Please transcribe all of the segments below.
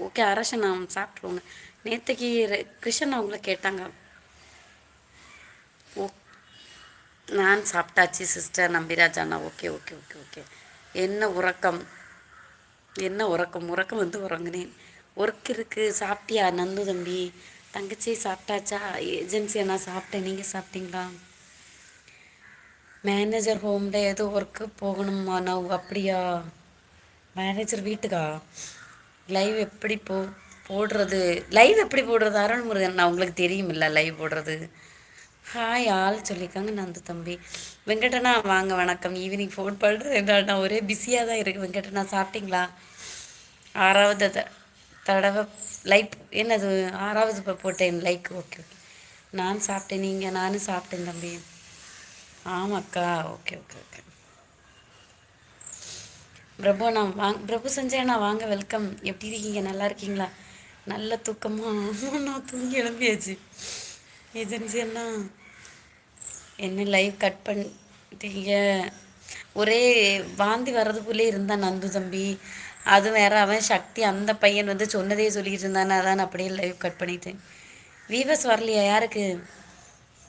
Okay அரசன் நான் சாப்பிட்ருவோங்க. நேற்றுக்கு கிருஷ்ணன் அவங்கள கேட்டாங்க. ஓ, நான் சாப்பிட்டாச்சு சிஸ்டர் நம்பிராஜ் அண்ணா. Okay okay okay okay. என்ன உறக்கம்? என்ன உறக்கம்? உறக்கம் வந்து உறங்குனேன். ஒர்க் இருக்குது. சாப்பிட்டியா நந்து தம்பி? தங்கச்சி சாப்பிட்டாச்சா? ஏஜென்சி அண்ணா சாப்பிட்டேன். நீங்கள் சாப்பிட்டீங்களா? மேனேஜர் ஹோமில் ஏதோ ஒர்க்கு போகணுமா நான்? அப்படியா? மேனேஜர் வீட்டுக்கா? லைவ் எப்படி போடுறது? லைவ் எப்படி போடுறது அருள்முருகன்? நான் உங்களுக்கு தெரியுமில்ல லைவ் போடுறது. ஹாய் ஆள் சொல்லியிருக்காங்க நந்து தம்பி. வெங்கடண்ணா வாங்க வணக்கம். ஈவினிங் ஃபோன் பண்ணுறேன். நான் ஒரே பிஸியாக தான் இருக்குது. வெங்கடண்ணா சாப்பிட்டீங்களா? ஆறாவது தடவை லைக் என்னது ஆறாவது இப்போ போட்டேன் லைக். Okay okay. நான் சாப்பிட்டேன். நீங்கள்? நானும் சாப்பிட்டேன் தம்பி. ஆமாக்கா. Okay okay okay. பிரபு அண்ணா வாங்க. பிரபு சஞ்சய் அண்ணா வாங்க வெல்கம். எப்படி இருக்கீங்க? நல்லா இருக்கீங்களா? நல்ல தூக்கமா? ஆமாம் நான் தூங்கி எழும்பியாச்சு. ஏஜென்சி அண்ணா என்ன லைவ் கட் பண்ணிட்டீங்க? ஒரே வாந்தி வர்றது போலே இருந்தான் நந்து தம்பி. அது வேற அவன் சக்தி அந்த பையன் வந்து சொன்னதே சொல்லிட்டு இருந்தானே, அதான் அப்படியே லைவ் கட் பண்ணிட்டேன். வீவர்ஸ் வரலையா யாருக்கு?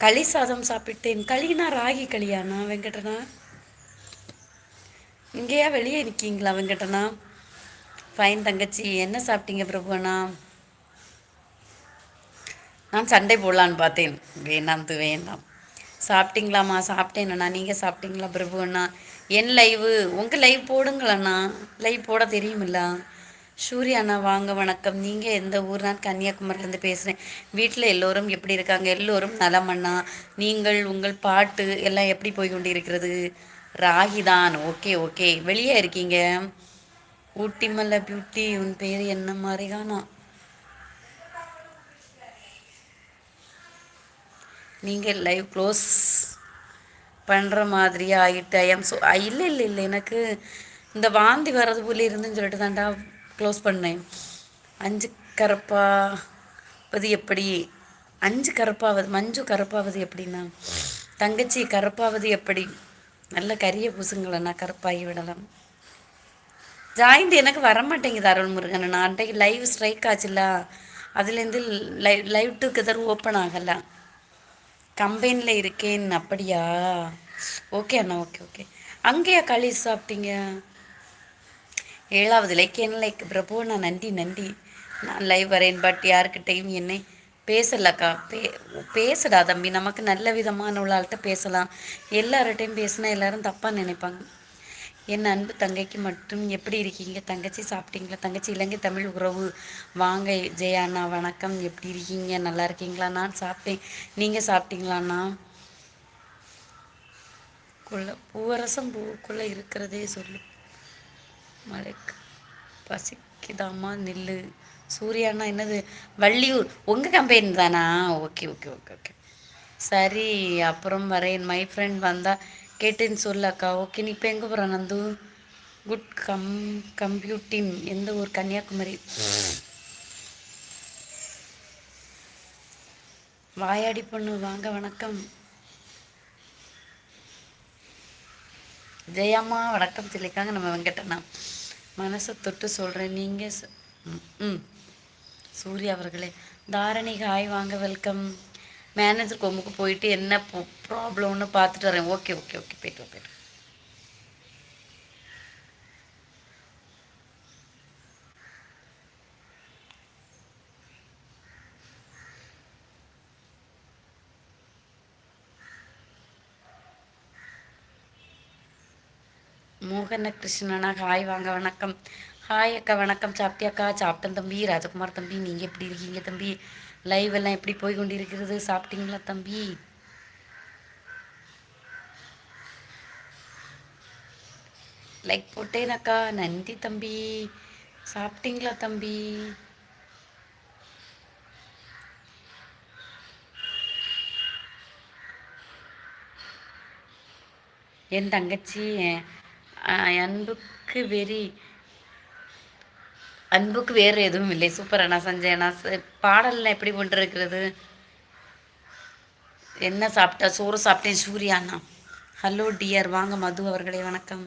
களி சாதம் சாப்பிட்டேன். களினா ராகி களியாண்ணா வெங்கடண்ணா? இங்கேயா வெளியே இருக்கீங்களா வெங்கடண்ணா? ஃபைன் தங்கச்சி. என்ன சாப்பிட்டீங்க பிரபு அண்ணா? நான் சண்டை போடலான்னு பார்த்தேன். வேணாம் வேண்டாம். சாப்பிட்டீங்களாம்மா? சாப்பிட்டேன் அண்ணா. நீங்கள் சாப்பிட்டீங்களா பிரபு அண்ணா? என் லைவு உங்கள் லைவ் போடுங்களண்ணா. லைவ் போட தெரியுமில்ல. சூர்யா அண்ணா வாங்க வணக்கம். நீங்கள் எந்த ஊர்? நான் கன்னியாகுமரியிலேருந்து பேசுகிறேன். வீட்டில் எல்லோரும் எப்படி இருக்காங்க? எல்லோரும் நலம் அண்ணா. நீங்கள் உங்கள் பாட்டு எல்லாம் எப்படி போய் கொண்டு இருக்கிறது? ராகி தான். Okay okay. வெளியே இருக்கீங்க? ஊட்டி மல்ல பியூட்டி. உன் பேர் என்ன மாதிரிகானா? நீங்கள் லைவ் க்ளோஸ் பண்ணுற மாதிரியே ஆகிட்டு ஐஎம் ஸோ இல்லை இல்லை இல்லை எனக்கு இந்த வாந்தி வர்றது போல இருந்துன்னு சொல்லிட்டு தான்டா க்ளோஸ் பண்ணேன். 5 கரப்பாவது எப்படி? 5 கரப்பாவது மஞ்சு கரப்பாவது எப்படின்னா? தங்கச்சி கரப்பாவது எப்படி? நல்ல கரிய பூசுங்களண்ணா கருப்பாகி விடலாம். ஜாயிண்ட் எனக்கு வரமாட்டேங்குது அருள்முருகன். நான் அன்றைக்கு லைவ் ஸ்ட்ரைக் ஆச்சுல்ல, அதுலேருந்து லைவ் டுகெதர் ஓப்பன் ஆகலை. கம்பெனியில் இருக்கேன். அப்படியா? ஓகே அண்ணா. Okay okay. அங்கேயா களி சாப்பிட்டீங்க? 7வது லைக். என்ன லைக் பிரபு? நான் நன்றி நன்றி. நான் லைவ் வரேன் பட் யாருக்கிட்டையும் என்னை பேசலக்கா. பேசுடா தம்பி. நமக்கு நல்ல விதமான உள்ள ஆள்கிட்ட பேசலாம். எல்லார்கிட்டையும் பேசினா எல்லாரும் தப்பாக நினைப்பாங்க. என் அன்பு தங்கைக்கு மட்டும் எப்படி இருக்கீங்க? தங்கச்சி சாப்பிட்டீங்களா? தங்கச்சி இலங்கை தமிழ் உறவு வாங்க. ஜெயாண்ணா வணக்கம். எப்படி இருக்கீங்க? நல்லா இருக்கீங்களா? நான் சாப்பிட்டேன். நீங்கள் சாப்பிட்டீங்களாண்ணா? பூவரசம் பூவுக்குள்ளே இருக்கிறதே சொல்லு. மலைக்கு பசிக்குதாம்மா நில்லு. சூர்யாண்ணா என்னது வள்ளியூர்? உங்கள் கம்பெனி தானா? Okay okay okay okay. சரி அப்புறம் வரேன். மை ஃப்ரெண்ட் வந்தால் கேட்டேன்னு சொல்லக்கா. ஓகே. நீ இப்போ எங்கே போகிற நந்து? Good computing. எந்த ஊர்? கன்னியாகுமரி. வாயாடி பொண்ணு வாங்க வணக்கம். ஜெயம்மா வணக்கம் சொல்லியிருக்காங்க நம்ம வெங்கடண்ணா. மனசை தொட்டு சொல்கிறேன். நீங்கள் ம் சூர்யா அவர்களே. தாரணி ஹாய் வாங்க வெல்கம். மேனேஜர் கொம்புக்கு போயிட்டு என்ன ப்ராப்ளம்னு பார்த்துட்டு வரேன். Okay okay okay. போயிட்டு. மோகன கிருஷ்ணனா ஹாய் வாங்க வணக்கம். ஹாய் அக்கா வணக்கம். சாப்பிட்டியாக்கா? சாப்பிட்டேன் தம்பி. ராஜகுமார் தம்பி நீங்கள் எப்படி இருக்கீங்க தம்பி? லைவ் எல்லாம் எப்படி போய் கொண்டு இருக்கிறது? சாப்பிட்டீங்களா தம்பி? லைக் போட்டேனக்கா. நன்றி தம்பி. சாப்பிட்டீங்களா தம்பி? என் தங்கச்சி அன்புக்கு அன்புக்கு வேறு எதுவும் இல்லை. சூப்பர் அண்ணா. சஞ்சய் அண்ணா பாடல்லாம் எப்படி கொண்டு இருக்கிறது? என்ன சாப்பிட்டா? சோறு சாப்பிட்டேன். சூர்யா அண்ணா ஹலோ டியர் வாங்க. மது அவர்களே வணக்கம்.